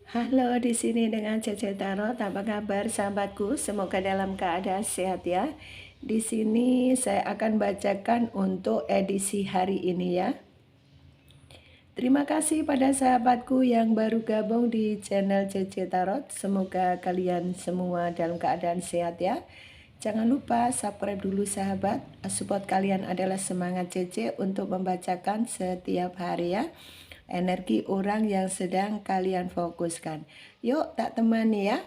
Halo, di sini dengan Cece Tarot. Apa kabar sahabatku? Semoga dalam keadaan sehat ya. Di sini saya akan bacakan untuk edisi hari ini ya. Terima kasih pada sahabatku yang baru gabung di channel Cece Tarot. Semoga kalian semua dalam keadaan sehat ya. Jangan lupa subscribe dulu sahabat. Support kalian adalah semangat Cece untuk membacakan setiap hari ya. Energi orang yang sedang kalian fokuskan. Yuk tak temani ya,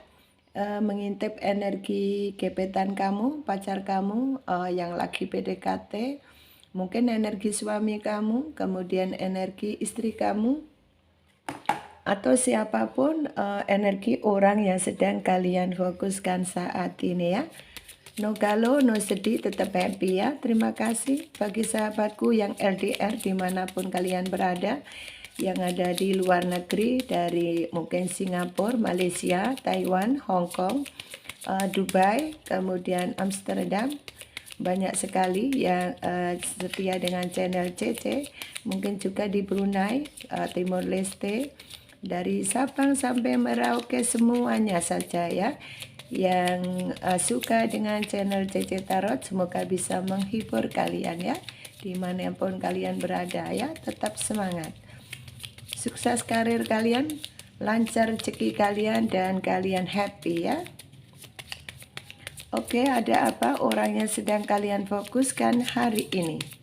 mengintip energi gebetan kamu, pacar kamu, yang lagi PDKT, mungkin energi suami kamu, kemudian energi istri kamu, atau siapapun, energi orang yang sedang kalian fokuskan saat ini ya. No galau, no sedih, tetap happy ya. Terima kasih bagi sahabatku yang LDR dimanapun kalian berada, yang ada di luar negeri, dari mungkin Singapura, Malaysia, Taiwan, Hong Kong, Dubai, kemudian Amsterdam. Banyak sekali yang setia dengan channel CC, mungkin juga di Brunei, Timor Leste, dari Sabang sampai Merauke, semuanya saja ya yang suka dengan channel CC Tarot. Semoga bisa menghibur kalian ya, dimanapun kalian berada ya. Tetap semangat, sukses karir kalian, lancar rezeki kalian, dan kalian happy ya. Oke, ada apa orang yang sedang kalian fokuskan hari ini?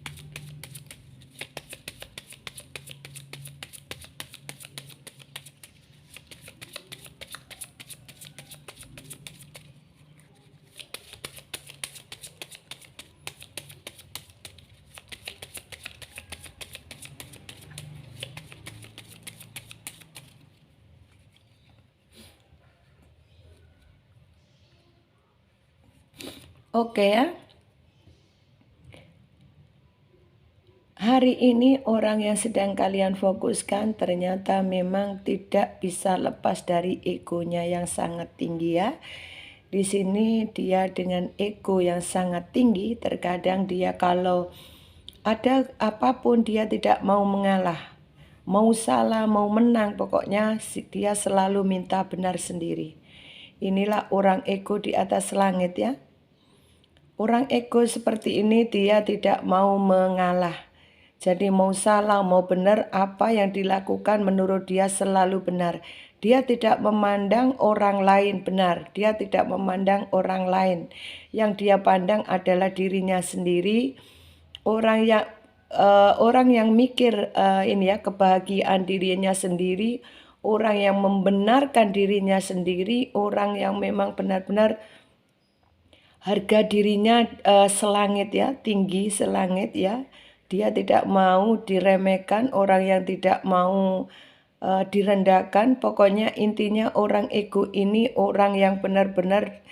Oke ya. Hari ini orang yang sedang kalian fokuskan ternyata memang tidak bisa lepas dari egonya yang sangat tinggi ya. Di sini dia dengan ego yang sangat tinggi, terkadang dia kalau ada apapun dia tidak mau mengalah. Mau salah, mau menang, pokoknya dia selalu minta benar sendiri. Inilah orang ego di atas langit ya. Orang ego seperti ini dia tidak mau mengalah. Jadi mau salah, mau benar, apa yang dilakukan menurut dia selalu benar. Dia tidak memandang orang lain benar. Dia tidak memandang orang lain. Yang dia pandang adalah dirinya sendiri. Orang yang mikir ini ya, kebahagiaan dirinya sendiri. Orang yang membenarkan dirinya sendiri. Orang yang memang benar-benar harga dirinya selangit ya, tinggi selangit ya. Dia tidak mau diremehkan, orang yang tidak mau direndahkan. Pokoknya intinya orang ego ini orang yang benar-benar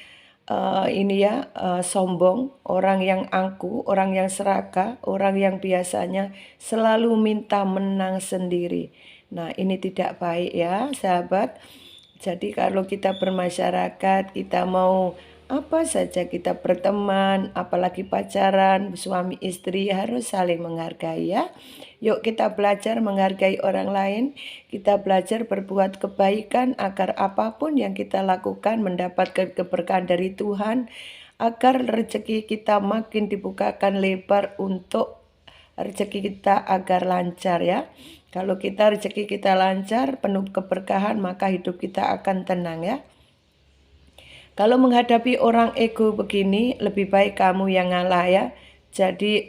ini ya, sombong, orang yang angku, orang yang serakah, orang yang biasanya selalu minta menang sendiri. Nah, ini tidak baik ya sahabat. Jadi kalau kita bermasyarakat, kita mau apa saja, kita berteman, apalagi pacaran, suami istri, harus saling menghargai ya. Yuk kita belajar menghargai orang lain, kita belajar berbuat kebaikan agar apapun yang kita lakukan mendapatkan keberkahan dari Tuhan, agar rezeki kita makin dibukakan lebar untuk rezeki kita agar lancar ya. Kalau kita rezeki kita lancar, penuh keberkahan, maka hidup kita akan tenang ya. Kalau menghadapi orang ego begini, lebih baik kamu yang ngalah ya. Jadi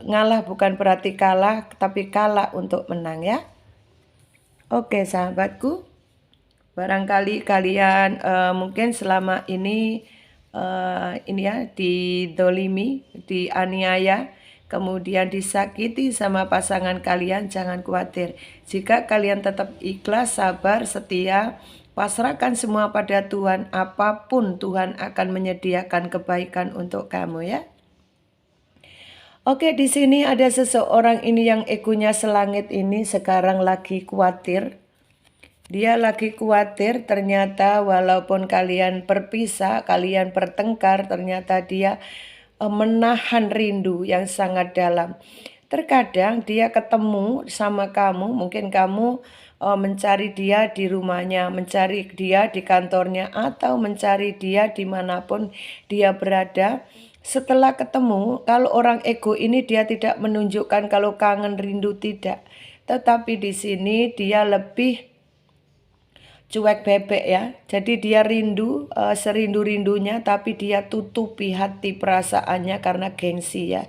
ngalah bukan berarti kalah, tapi kalah untuk menang ya. Oke sahabatku, barangkali kalian mungkin selama ini ya didolimi, dianiaya, kemudian disakiti sama pasangan kalian. Jangan khawatir. Jika kalian tetap ikhlas, sabar, setia, pasrahkan semua pada Tuhan, apapun Tuhan akan menyediakan kebaikan untuk kamu ya. Oke, di sini ada seseorang ini yang egonya selangit ini sekarang lagi khawatir. Dia lagi khawatir, ternyata walaupun kalian berpisah, kalian bertengkar, ternyata dia menahan rindu yang sangat dalam. Terkadang dia ketemu sama kamu, mungkin kamu mencari dia di rumahnya, mencari dia di kantornya, atau mencari dia dimanapun dia berada. Setelah ketemu, kalau orang ego ini dia tidak menunjukkan kalau kangen rindu, tidak. Tetapi di sini dia lebih cuek bebek ya. Jadi dia rindu, serindu-rindunya, tapi dia tutupi hati perasaannya karena gengsi ya.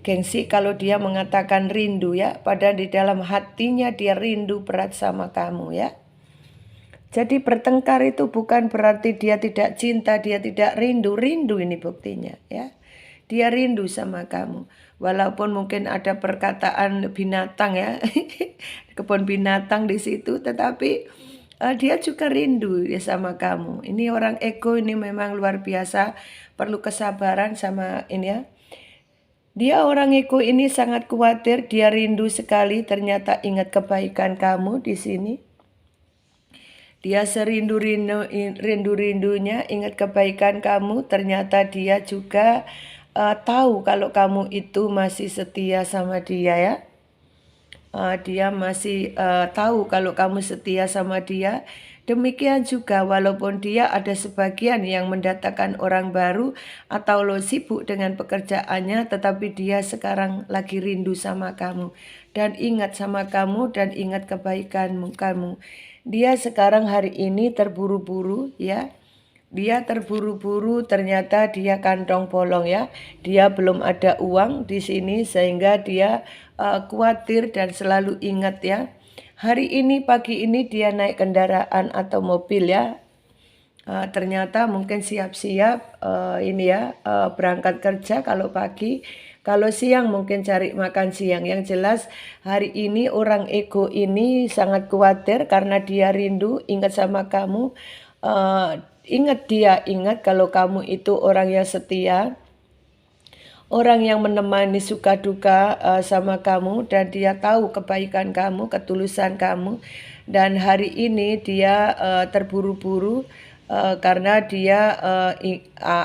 Gengsi kalau dia mengatakan rindu ya, padahal di dalam hatinya dia rindu berat sama kamu ya. Jadi bertengkar itu bukan berarti dia tidak cinta, dia tidak rindu. Rindu ini buktinya ya. Dia rindu sama kamu. Walaupun mungkin ada perkataan binatang ya, kebun binatang di situ, tetapi dia juga rindu ya sama kamu. Ini orang ego ini memang luar biasa, perlu kesabaran sama ini ya. Dia orang ego ini sangat khawatir, dia rindu sekali, ternyata ingat kebaikan kamu di sini. Dia serindu-rindunya ingat kebaikan kamu, ternyata dia juga tahu kalau kamu itu masih setia sama dia ya. Dia masih tahu kalau kamu setia sama dia. Demikian juga walaupun dia ada sebagian yang mendatangkan orang baru atau lo sibuk dengan pekerjaannya, tetapi dia sekarang lagi rindu sama kamu dan ingat sama kamu dan ingat kebaikanmu kamu. Dia sekarang hari ini terburu-buru ya. Dia terburu-buru, ternyata dia kantong bolong ya. Dia belum ada uang di sini sehingga dia khawatir dan selalu ingat ya. Hari ini pagi ini dia naik kendaraan atau mobil ya. Ternyata mungkin siap-siap ini ya berangkat kerja kalau pagi. Kalau siang mungkin cari makan siang. Yang jelas hari ini orang ego ini sangat khawatir karena dia rindu ingat sama kamu. Ingat kalau kamu itu orang yang setia, orang yang menemani suka duka sama kamu, dan dia tahu kebaikan kamu, ketulusan kamu. Dan hari ini dia terburu-buru karena dia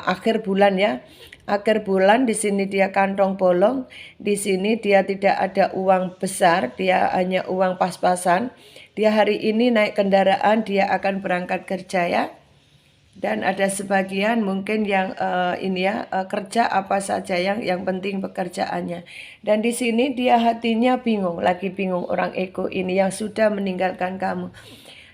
akhir bulan ya. Akhir bulan di sini dia kantong bolong, di sini dia tidak ada uang besar, dia hanya uang pas-pasan. Dia hari ini naik kendaraan, dia akan berangkat kerja ya. Dan ada sebagian mungkin yang ini ya kerja apa saja yang penting pekerjaannya. Dan di sini dia hatinya bingung, lagi bingung orang ego ini yang sudah meninggalkan kamu.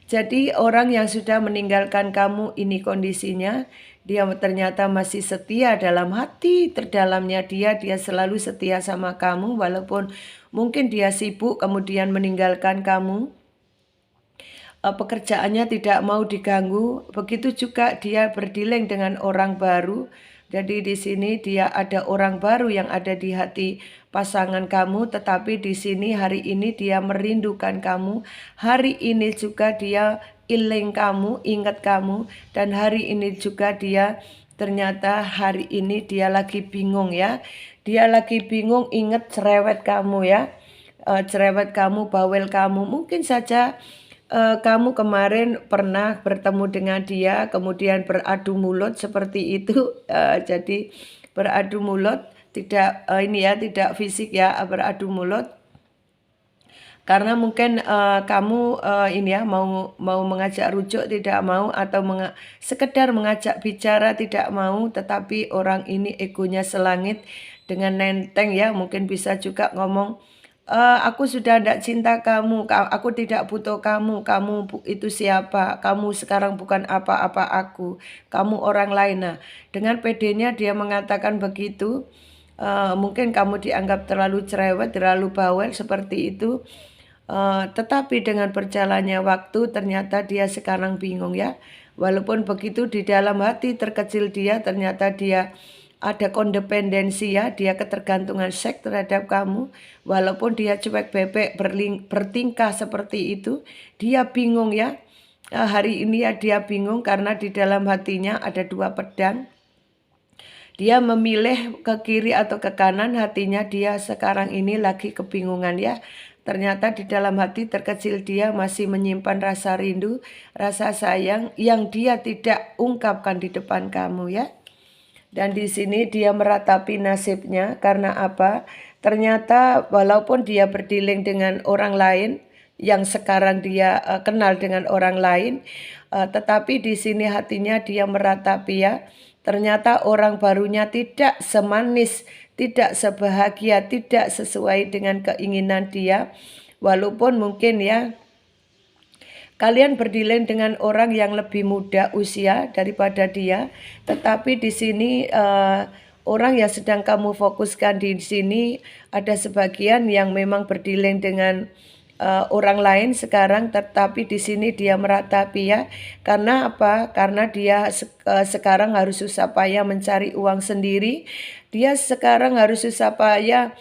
Jadi orang yang sudah meninggalkan kamu ini kondisinya, dia ternyata masih setia dalam hati terdalamnya dia selalu setia sama kamu walaupun mungkin dia sibuk kemudian meninggalkan kamu. Pekerjaannya tidak mau diganggu, begitu juga dia berdialog dengan orang baru. Jadi di sini dia ada orang baru yang ada di hati pasangan kamu, tetapi di sini hari ini dia merindukan kamu. Hari ini juga dia iling kamu, ingat kamu, dan hari ini juga dia ternyata hari ini dia lagi bingung ya. Dia lagi bingung ingat cerewet kamu ya. Cerewet kamu, bawel kamu, mungkin saja kamu kemarin pernah bertemu dengan dia, kemudian beradu mulut seperti itu. Jadi beradu mulut, tidak ini ya, tidak fisik ya, beradu mulut. Karena mungkin kamu ini ya mau mengajak rujuk tidak mau, atau sekedar mengajak bicara tidak mau, tetapi orang ini egonya selangit dengan nenteng ya, mungkin bisa juga ngomong, aku sudah tidak cinta kamu, aku tidak butuh kamu itu siapa, kamu sekarang bukan apa-apa aku, kamu orang lain. Nah, dengan pedenya dia mengatakan begitu, mungkin kamu dianggap terlalu cerewet, terlalu bawel seperti itu. Tetapi dengan berjalannya waktu ternyata dia sekarang bingung ya. Walaupun begitu di dalam hati terkecil dia ternyata dia ada kondependensi ya, dia ketergantungan seks terhadap kamu. Walaupun dia cuek bebek bertingkah seperti itu, dia bingung ya. Hari ini ya dia bingung karena di dalam hatinya ada dua pedang. Dia memilih ke kiri atau ke kanan, hatinya dia sekarang ini lagi kebingungan ya. Ternyata di dalam hati terkecil dia masih menyimpan rasa rindu, rasa sayang yang dia tidak ungkapkan di depan kamu ya. Dan di sini dia meratapi nasibnya karena apa? Ternyata walaupun dia berdialog dengan orang lain, yang sekarang dia kenal dengan orang lain, tetapi di sini hatinya dia meratapi ya, ternyata orang barunya tidak semanis, tidak sebahagia, tidak sesuai dengan keinginan dia. Walaupun mungkin ya kalian berdialog dengan orang yang lebih muda usia daripada dia, tetapi di sini orang yang sedang kamu fokuskan di sini ada sebagian yang memang berdialog dengan orang lain sekarang, tetapi di sini dia meratapi ya. Karena apa? Karena dia sekarang harus susah payah mencari uang sendiri. Dia sekarang harus susah payah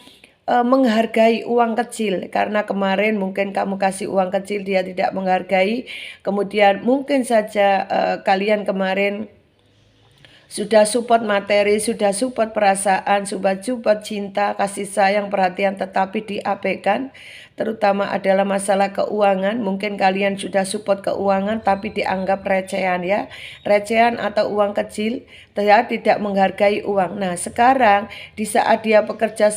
menghargai uang kecil, karena kemarin mungkin kamu kasih uang kecil dia tidak menghargai. Kemudian mungkin saja kalian kemarin sudah support materi, sudah support perasaan, sudah support cinta, kasih sayang, perhatian, tetapi diabaikan. Terutama adalah masalah keuangan. Mungkin kalian sudah support keuangan tapi dianggap recehan ya. Recehan atau uang kecil, dia tidak menghargai uang. Nah sekarang di saat dia bekerja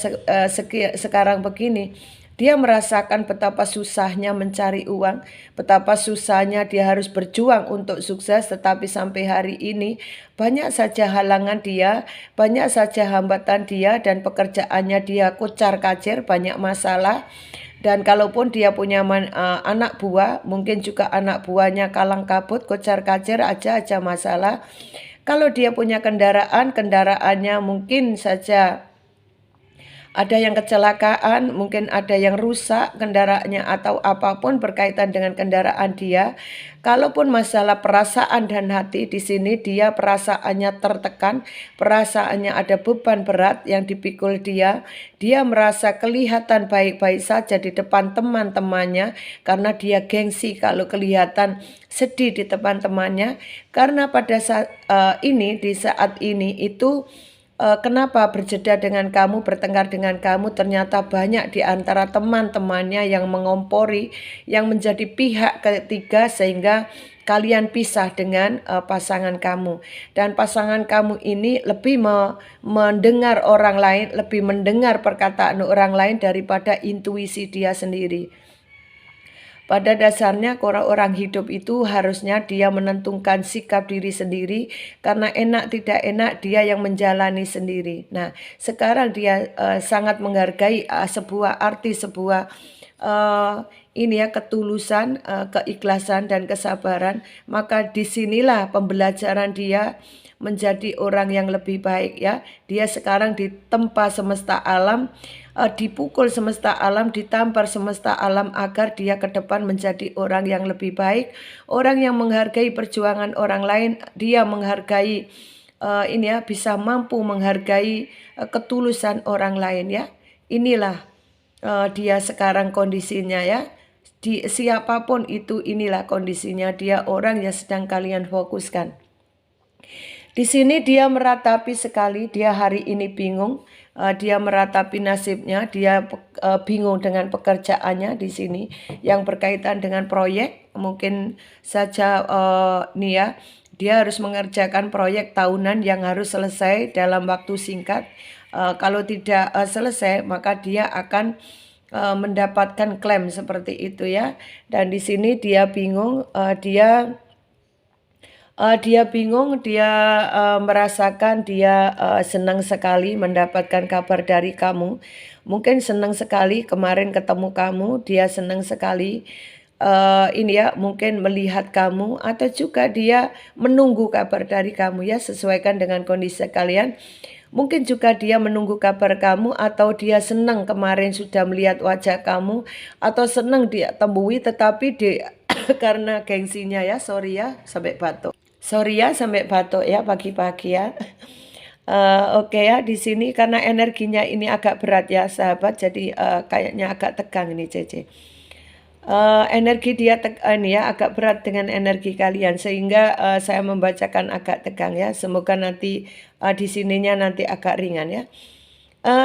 sekarang begini, dia merasakan betapa susahnya mencari uang, betapa susahnya dia harus berjuang untuk sukses, tetapi sampai hari ini banyak saja halangan dia, banyak saja hambatan dia, dan pekerjaannya dia kocar-kacir, banyak masalah. Dan kalaupun dia punya anak buah, mungkin juga anak buahnya kalang kabut, kocar-kacir aja masalah. Kalau dia punya kendaraan, kendaraannya mungkin saja ada yang kecelakaan, mungkin ada yang rusak kendaraannya atau apapun berkaitan dengan kendaraan dia. Kalaupun masalah perasaan dan hati, di sini dia perasaannya tertekan, perasaannya ada beban berat yang dipikul dia. Dia merasa kelihatan baik-baik saja di depan teman-temannya karena dia gengsi kalau kelihatan sedih di depan temannya. Karena pada saat di saat ini itu kenapa berjeda dengan kamu, bertengkar dengan kamu, ternyata banyak di antara teman-temannya yang mengompori, yang menjadi pihak ketiga sehingga kalian pisah dengan pasangan kamu. Dan pasangan kamu ini lebih mendengar orang lain, lebih mendengar perkataan orang lain daripada intuisi dia sendiri. Pada dasarnya orang hidup itu harusnya dia menentukan sikap diri sendiri, karena enak tidak enak dia yang menjalani sendiri. Nah sekarang dia sangat menghargai sebuah arti, sebuah ketulusan, keikhlasan dan kesabaran. Maka disinilah pembelajaran dia menjadi orang yang lebih baik ya. Dia sekarang ditempa semesta alam, dipukul semesta alam, ditampar semesta alam agar dia ke depan menjadi orang yang lebih baik, orang yang menghargai perjuangan orang lain, dia menghargai bisa mampu menghargai ketulusan orang lain ya. Inilah dia sekarang kondisinya ya. Siapapun itu, inilah kondisinya dia, orang yang sedang kalian fokuskan. Di sini dia meratapi sekali, dia hari ini bingung, dia meratapi nasibnya, dia bingung dengan pekerjaannya di sini yang berkaitan dengan proyek. Mungkin saja dia harus mengerjakan proyek tahunan yang harus selesai dalam waktu singkat. Kalau tidak selesai, maka dia akan mendapatkan klaim seperti itu ya. Dan di sini dia bingung, dia merasakan dia senang sekali mendapatkan kabar dari kamu. Mungkin senang sekali kemarin ketemu kamu, dia senang sekali mungkin melihat kamu, atau juga dia menunggu kabar dari kamu ya, sesuaikan dengan kondisi kalian. Mungkin juga dia menunggu kabar kamu, atau dia senang kemarin sudah melihat wajah kamu, atau senang dia temui, tetapi karena gengsinya ya, sorry ya sampai batuk ya pagi-pagi ya. Oke ya, di sini karena energinya ini agak berat ya sahabat, jadi kayaknya agak tegang ini Cece. Energi dia agak berat dengan energi kalian, sehingga saya membacakan agak tegang ya. Semoga nanti di sininya nanti agak ringan ya.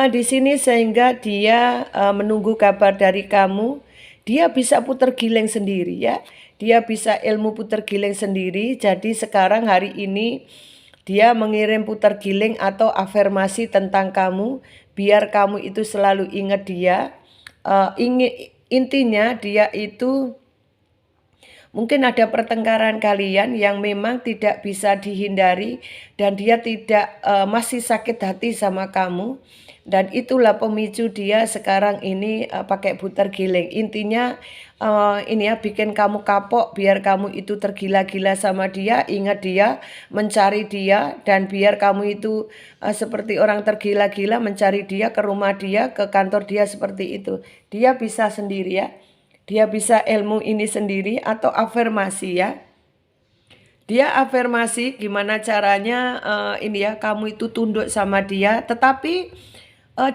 Di sini sehingga dia menunggu kabar dari kamu. Dia bisa putar giling sendiri ya. Dia bisa ilmu putar giling sendiri. Jadi sekarang hari ini dia mengirim putar giling atau afirmasi tentang kamu, biar kamu itu selalu ingat dia. intinya dia itu mungkin ada pertengkaran kalian yang memang tidak bisa dihindari dan dia tidak masih sakit hati sama kamu, dan itulah pemicu dia sekarang ini pakai putar giling. Intinya ini ya, bikin kamu kapok biar kamu itu tergila-gila sama dia, ingat dia, mencari dia, dan biar kamu itu seperti orang tergila-gila mencari dia, ke rumah dia, ke kantor dia, seperti itu. Dia bisa sendiri ya. Dia bisa ilmu ini sendiri atau afirmasi ya. Dia afirmasi gimana caranya ini ya, kamu itu tunduk sama dia, tetapi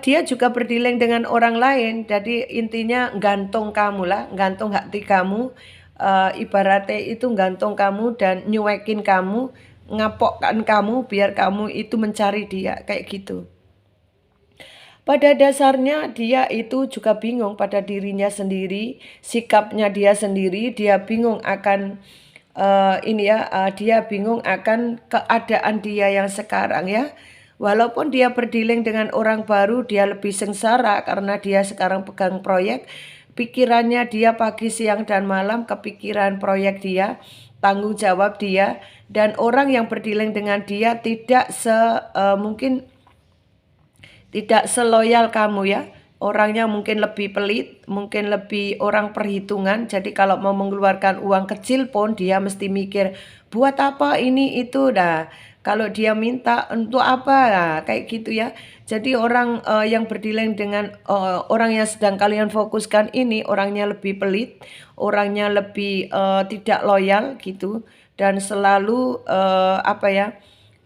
dia juga berdealing dengan orang lain. Jadi intinya gantung kamu lah, gantung hati kamu, ibaratnya itu gantung kamu dan nyuekin kamu, ngapokkan kamu biar kamu itu mencari dia, kayak gitu. Pada dasarnya dia itu juga bingung pada dirinya sendiri, sikapnya dia sendiri, dia bingung akan dia bingung akan keadaan dia yang sekarang ya. Walaupun dia berdealing dengan orang baru, dia lebih sengsara karena dia sekarang pegang proyek. Pikirannya dia pagi, siang, dan malam kepikiran proyek dia, tanggung jawab dia, dan orang yang berdealing dengan dia tidak mungkin tidak seloyal kamu ya. Orangnya mungkin lebih pelit, mungkin lebih orang perhitungan. Jadi kalau mau mengeluarkan uang kecil pun dia mesti mikir, buat apa ini itu. Nah, kalau dia minta untuk apa, nah, kayak gitu ya. Jadi orang yang berdealing dengan orang yang sedang kalian fokuskan ini, orangnya lebih pelit, orangnya lebih tidak loyal gitu, dan selalu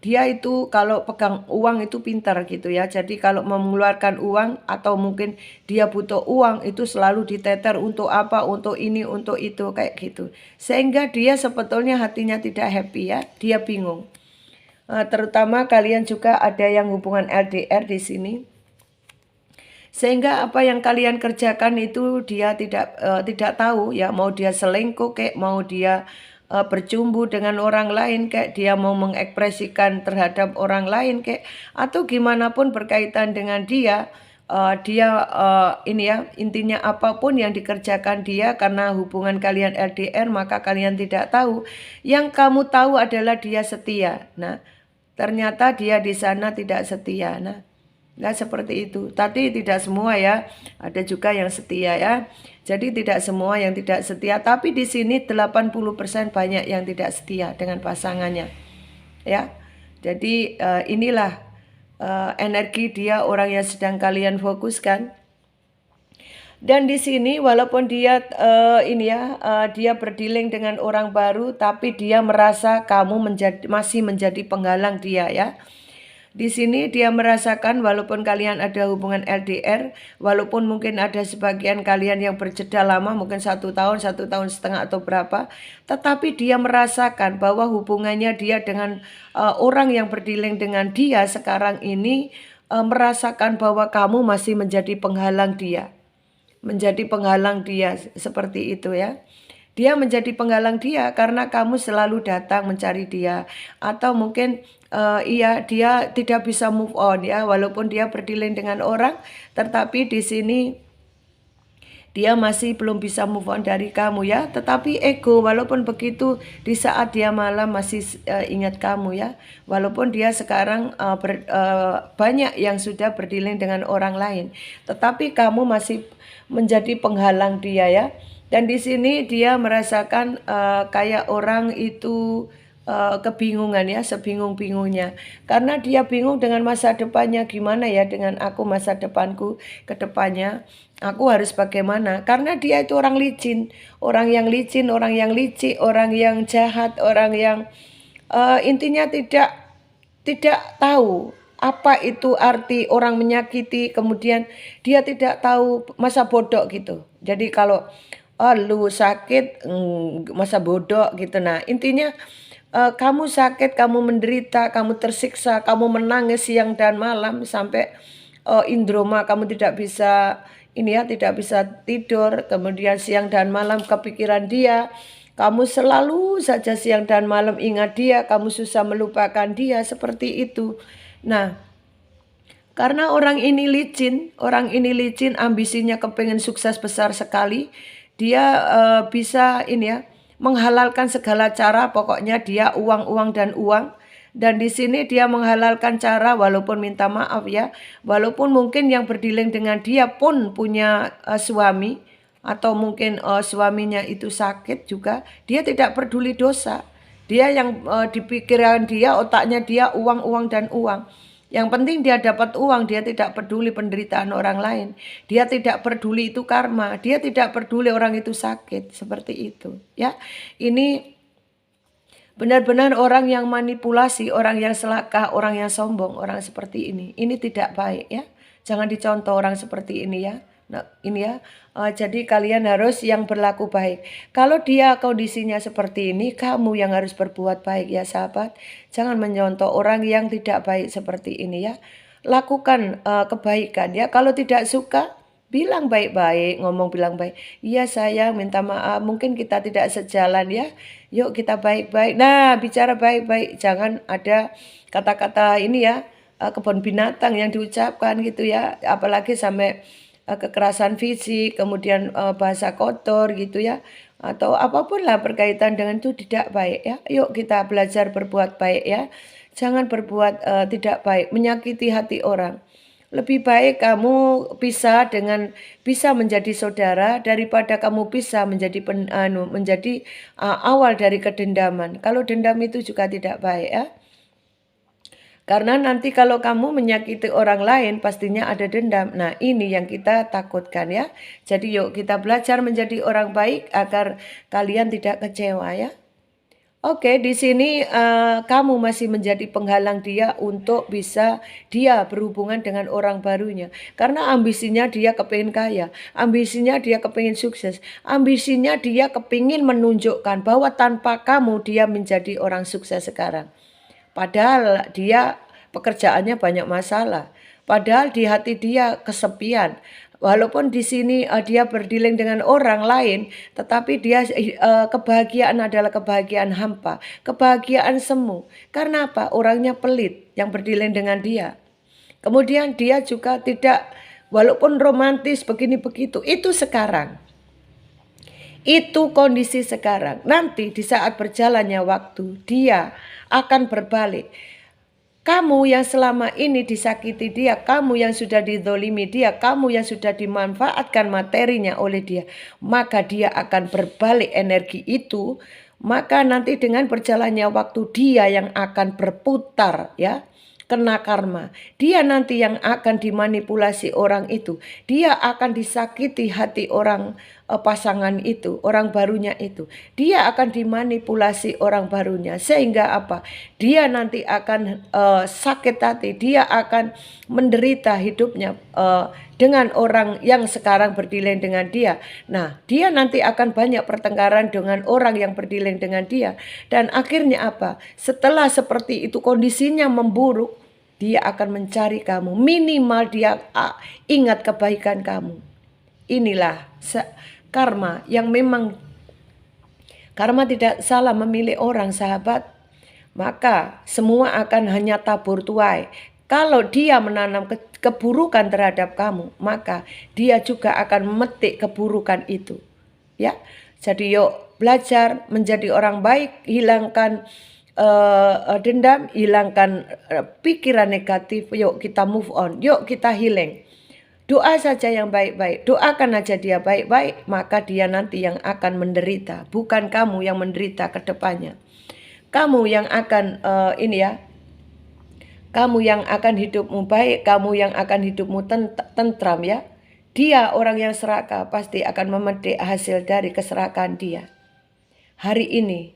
dia itu kalau pegang uang itu pintar gitu ya. Jadi kalau mau mengeluarkan uang atau mungkin dia butuh uang itu selalu diteter untuk apa, untuk ini, untuk itu, kayak gitu. Sehingga dia sebetulnya hatinya tidak happy ya, dia bingung. Terutama kalian juga ada yang hubungan LDR di sini. Sehingga apa yang kalian kerjakan itu dia tidak tahu ya, mau dia selingkuh kayak, mau dia bercumbu dengan orang lain kayak, dia mau mengekspresikan terhadap orang lain kayak, atau gimana pun berkaitan dengan dia. Ini ya, intinya apapun yang dikerjakan dia, karena hubungan kalian LDR maka kalian tidak tahu. Yang kamu tahu adalah dia setia. Nah, ternyata dia di sana tidak setia. Nah, seperti itu. Tadi tidak semua ya, ada juga yang setia ya. Jadi tidak semua yang tidak setia, tapi di sini 80% banyak yang tidak setia dengan pasangannya. Ya. Jadi inilah energi dia, orang yang sedang kalian fokuskan. Dan di sini walaupun dia dia berdealing dengan orang baru, tapi dia merasa kamu masih menjadi penghalang dia ya. Di sini dia merasakan walaupun kalian ada hubungan LDR, walaupun mungkin ada sebagian kalian yang berjeda lama, mungkin 1 tahun, 1,5 tahun atau berapa, tetapi dia merasakan bahwa hubungannya dia dengan orang yang berdealing dengan dia sekarang ini merasakan bahwa kamu masih menjadi penghalang dia. Menjadi penghalang dia, seperti itu ya. Dia menjadi penghalang dia karena kamu selalu datang mencari dia, atau mungkin dia tidak bisa move on ya, walaupun dia berdealing dengan orang, tetapi di sini dia masih belum bisa move on dari kamu ya. Tetapi ego, walaupun begitu, di saat dia malam masih ingat kamu ya, walaupun dia sekarang banyak yang sudah berdealing dengan orang lain, tetapi kamu masih menjadi penghalang dia ya. Dan di sini dia merasakan kayak orang itu kebingungan ya, sebingung-bingungnya. Karena dia bingung dengan masa depannya, gimana ya dengan aku, masa depanku ke depannya. Aku harus bagaimana? Karena dia itu orang licin, orang yang licin, orang yang licik, orang yang jahat, orang yang intinya tidak tahu apa itu arti orang menyakiti, kemudian dia tidak tahu masa bodoh gitu. Jadi kalau lu sakit, masa bodoh gitu. Nah, intinya kamu sakit, kamu menderita, kamu tersiksa, kamu menangis siang dan malam sampai indroma, kamu tidak bisa tidak bisa tidur, kemudian siang dan malam kepikiran dia. Kamu selalu saja siang dan malam ingat dia, kamu susah melupakan dia, seperti itu. Nah, Karena orang ini licin, ambisinya kepengen sukses besar sekali. Dia bisa ini ya, menghalalkan segala cara, pokoknya dia uang, uang dan uang. Dan di sini dia menghalalkan cara walaupun minta maaf ya, walaupun mungkin yang berdiling dengan dia pun punya suami atau mungkin suaminya itu sakit juga, dia tidak peduli dosa. Dia yang di pikiran dia, otaknya dia uang, uang dan uang. Yang penting dia dapat uang, dia tidak peduli penderitaan orang lain. Dia tidak peduli itu karma, dia tidak peduli orang itu sakit, seperti itu ya. Ini benar-benar orang yang manipulasi, orang yang serakah, orang yang sombong, orang seperti ini. Ini tidak baik ya. Jangan dicontoh orang seperti ini ya. Nah, ini ya. Jadi kalian harus yang berlaku baik. Kalau dia kondisinya seperti ini, kamu yang harus berbuat baik ya sahabat. Jangan mencontoh orang yang tidak baik seperti ini ya. Lakukan kebaikan ya. Kalau tidak suka, bilang baik-baik, ngomong bilang baik. Iya sayang, minta maaf, mungkin kita tidak sejalan ya. Yuk kita baik-baik. Nah, bicara baik-baik, jangan ada kata-kata ini ya, kebun binatang yang diucapkan gitu ya. Apalagi sampai kekerasan fisik, kemudian bahasa kotor gitu ya. Atau apapun lah berkaitan dengan itu tidak baik ya. Yuk kita belajar berbuat baik ya. Jangan berbuat tidak baik, menyakiti hati orang. Lebih baik kamu bisa menjadi saudara daripada kamu bisa menjadi awal dari kedendaman. Kalau dendam itu juga tidak baik ya. Karena nanti kalau kamu menyakiti orang lain pastinya ada dendam. Nah, ini yang kita takutkan ya. Jadi yuk kita belajar menjadi orang baik agar kalian tidak kecewa ya. Oke, di sini kamu masih menjadi penghalang dia untuk bisa dia berhubungan dengan orang barunya. Karena ambisinya dia kepingin kaya, ambisinya dia kepingin sukses, ambisinya dia kepingin menunjukkan bahwa tanpa kamu dia menjadi orang sukses sekarang. Padahal dia pekerjaannya banyak masalah. Padahal di hati dia kesepian. Walaupun di sini dia berdiling dengan orang lain, tetapi dia kebahagiaan adalah kebahagiaan hampa, kebahagiaan semu. Karena apa? Orangnya pelit yang berdiling dengan dia. Kemudian dia juga tidak, walaupun romantis begini begitu, itu sekarang. Itu kondisi sekarang. Nanti di saat berjalannya waktu, dia akan berbalik. Kamu yang selama ini disakiti dia, kamu yang sudah dizolimi dia, kamu yang sudah dimanfaatkan materinya oleh dia, maka dia akan berbalik energi itu. Maka nanti dengan berjalannya waktu dia yang akan berputar ya, kena karma. Dia nanti yang akan dimanipulasi orang itu. Dia akan disakiti hati orang pasangan itu, orang barunya itu. Dia akan dimanipulasi orang barunya sehingga apa? Dia nanti akan sakit hati, dia akan menderita hidupnya dengan orang yang sekarang berdiling dengan dia. Nah, dia nanti akan banyak pertengkaran dengan orang yang berdiling dengan dia. Dan akhirnya apa? Setelah seperti itu kondisinya memburuk, dia akan mencari kamu. Minimal dia ingat kebaikan kamu. Inilah karma yang memang karma tidak salah memilih orang sahabat. Maka semua akan hanya tabur tuai. Kalau dia menanam keburukan terhadap kamu, maka dia juga akan memetik keburukan itu. Ya, jadi yuk belajar menjadi orang baik, hilangkan dendam, hilangkan pikiran negatif. Yuk kita move on, yuk kita healing. Doa saja yang baik-baik, doakan aja dia baik-baik, maka dia nanti yang akan menderita, bukan kamu yang menderita ke depannya. Kamu yang akan kamu yang akan hidupmu baik, kamu yang akan hidupmu tentram ya. Dia orang yang serakah pasti akan memetik hasil dari keserakahan dia. Hari ini,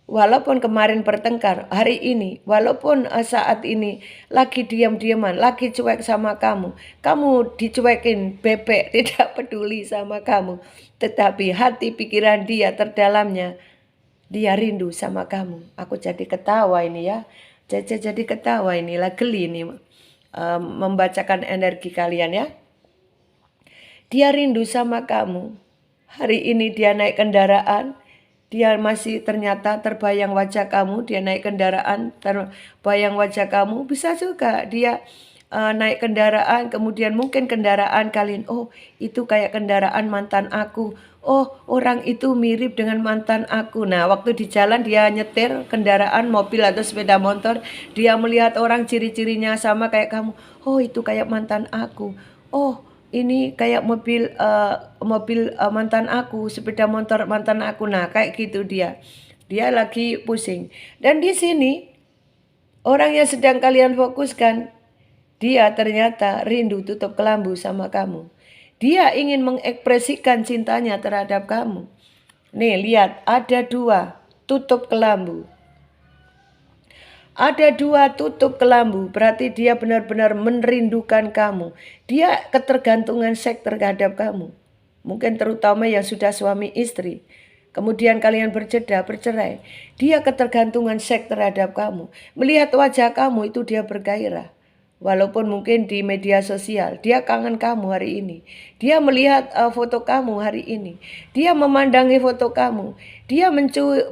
walaupun kemarin bertengkar, hari ini, walaupun saat ini lagi diam-diaman, lagi cuek sama kamu dicuekin bebek, tidak peduli sama kamu. Tetapi hati pikiran dia terdalamnya, dia rindu sama kamu. Aku jadi ketawa ini ya. Jadi ketawa inilah geli ini membacakan energi kalian ya. Dia rindu sama kamu. Hari ini dia naik kendaraan. Dia masih ternyata terbayang wajah kamu. Dia naik kendaraan terbayang wajah kamu. Bisa juga dia naik kendaraan, kemudian mungkin kendaraan kalian, oh itu kayak kendaraan mantan aku, oh orang itu mirip dengan mantan aku. Nah waktu di jalan dia nyetir kendaraan mobil atau sepeda motor, dia melihat orang ciri-cirinya sama kayak kamu, oh itu kayak mantan aku, oh ini kayak mobil mantan aku, sepeda motor mantan aku. Nah kayak gitu dia lagi pusing. Dan di sini orang yang sedang kalian fokuskan, dia ternyata rindu tutup kelambu sama kamu. Dia ingin mengekspresikan cintanya terhadap kamu. Nih lihat, ada 2 tutup kelambu. Ada 2 tutup kelambu, berarti dia benar-benar merindukan kamu. Dia ketergantungan seks terhadap kamu. Mungkin terutama yang sudah suami istri. Kemudian kalian bercerai. Dia ketergantungan seks terhadap kamu. Melihat wajah kamu itu dia bergairah. Walaupun mungkin di media sosial, dia kangen kamu hari ini. Dia melihat foto kamu hari ini. Dia memandangi foto kamu. Dia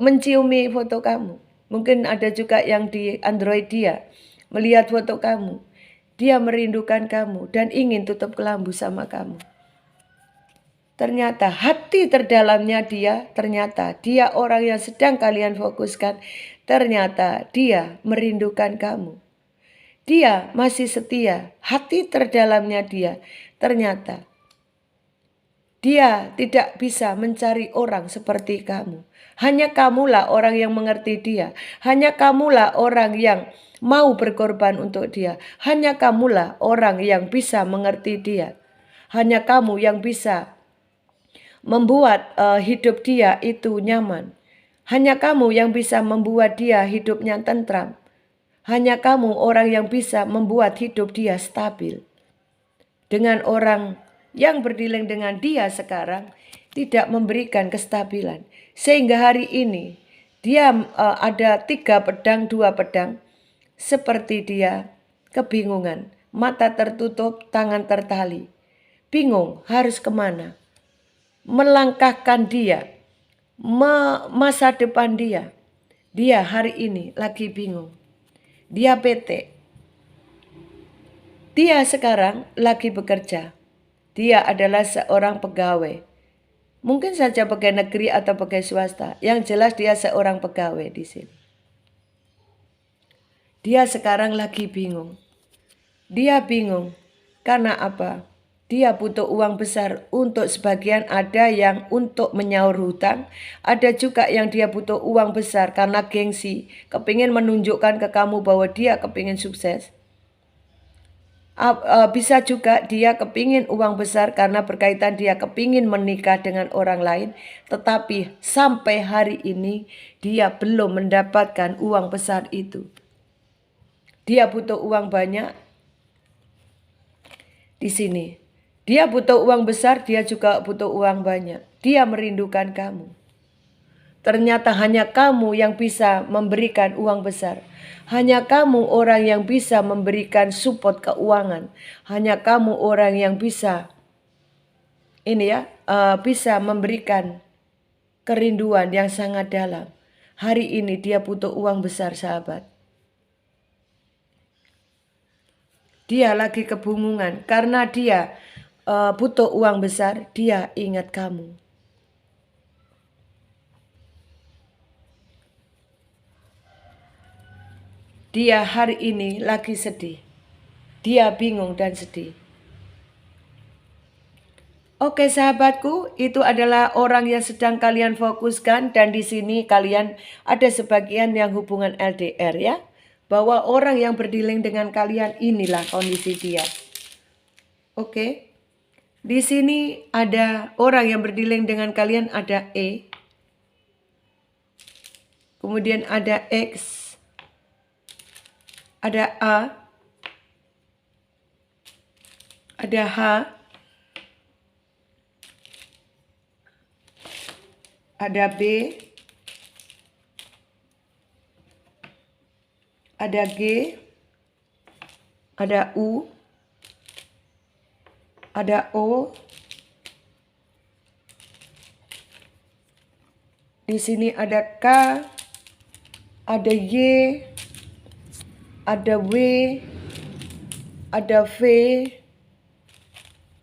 menciumi foto kamu. Mungkin ada juga yang di Android dia melihat foto kamu. Dia merindukan kamu dan ingin tutup kelambu sama kamu. Ternyata hati terdalamnya ternyata dia orang yang sedang kalian fokuskan. Ternyata dia merindukan kamu. Dia masih setia, hati terdalamnya ternyata dia tidak bisa mencari orang seperti kamu. Hanya kamulah orang yang mengerti dia. Hanya kamulah orang yang mau berkorban untuk dia. Hanya kamulah orang yang bisa mengerti dia. Hanya kamu yang bisa membuat hidup dia itu nyaman. Hanya kamu yang bisa membuat dia hidupnya tentram. Hanya kamu orang yang bisa membuat hidup dia stabil. Dengan orang yang berdileng dengan dia sekarang tidak memberikan kestabilan. Sehingga hari ini dia ada 3 pedang, 2 pedang. Seperti dia kebingungan. Mata tertutup, tangan tertali. Bingung harus kemana. Melangkahkan dia. Masa depan dia. Dia hari ini lagi bingung. Dia bete. Dia sekarang lagi bekerja. Dia adalah seorang pegawai. Mungkin saja pegawai negeri atau pegawai swasta. Yang jelas dia seorang pegawai di sini. Dia sekarang lagi bingung. Dia bingung karena apa? Dia butuh uang besar untuk sebagian, ada yang untuk menyaur hutang. Ada juga yang dia butuh uang besar karena gengsi. Kepingin menunjukkan ke kamu bahwa dia kepingin sukses. Bisa juga dia kepingin uang besar karena berkaitan dia kepingin menikah dengan orang lain. Tetapi sampai hari ini dia belum mendapatkan uang besar itu. Dia butuh uang banyak di sini. Dia butuh uang besar, dia juga butuh uang banyak. Dia merindukan kamu. Ternyata hanya kamu yang bisa memberikan uang besar. Hanya kamu orang yang bisa memberikan support keuangan. Hanya kamu orang yang bisa bisa memberikan kerinduan yang sangat dalam. Hari ini dia butuh uang besar, sahabat. Dia lagi kebingungan karena dia butuh uang besar, dia ingat kamu. Dia hari ini lagi sedih. Dia bingung dan sedih. Oke sahabatku, itu adalah orang yang sedang kalian fokuskan dan di sini kalian ada sebagian yang hubungan LDR ya. Bahwa orang yang berdiling dengan kalian inilah kondisi dia. Oke. Di sini ada orang yang berdiling dengan kalian, ada E. Kemudian ada X. Ada A, ada H, ada B, ada G, ada U, ada O. Di sini ada K, ada Y, ada W, ada V,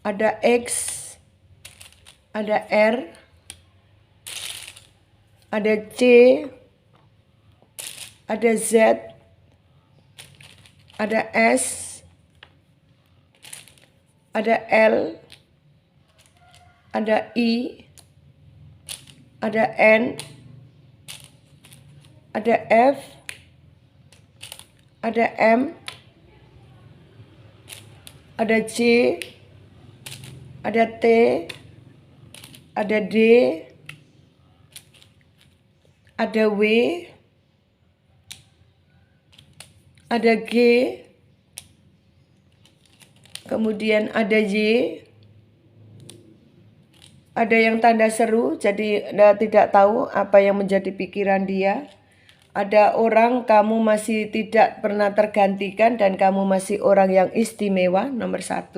ada X, ada R, ada C, ada Z, ada S, ada L, ada I, ada N, ada F, ada M, ada J, ada T, ada D, ada W, ada G, kemudian ada Y, ada yang tanda seru, jadi Anda tidak tahu apa yang menjadi pikiran dia. Ada orang kamu masih tidak pernah tergantikan dan kamu masih orang yang istimewa, nomor 1.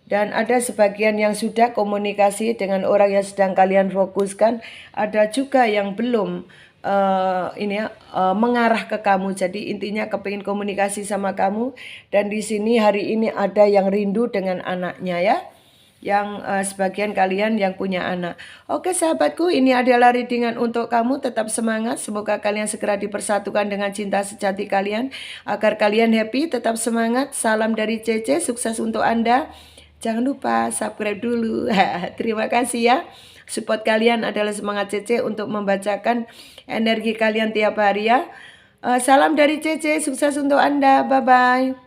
Dan ada sebagian yang sudah komunikasi dengan orang yang sedang kalian fokuskan. Ada juga yang belum mengarah ke kamu. Jadi intinya kepingin komunikasi sama kamu. Dan di sini hari ini ada yang rindu dengan anaknya ya. Yang sebagian kalian yang punya anak. Oke sahabatku, ini adalah readingan untuk kamu. Tetap semangat, semoga kalian segera dipersatukan dengan cinta sejati kalian. Agar kalian happy, tetap semangat. Salam dari Cece, sukses untuk Anda. Jangan lupa subscribe dulu. Terima kasih ya. Support kalian adalah semangat Cece untuk membacakan energi kalian tiap hari ya. Salam dari Cece, sukses untuk Anda. Bye-bye.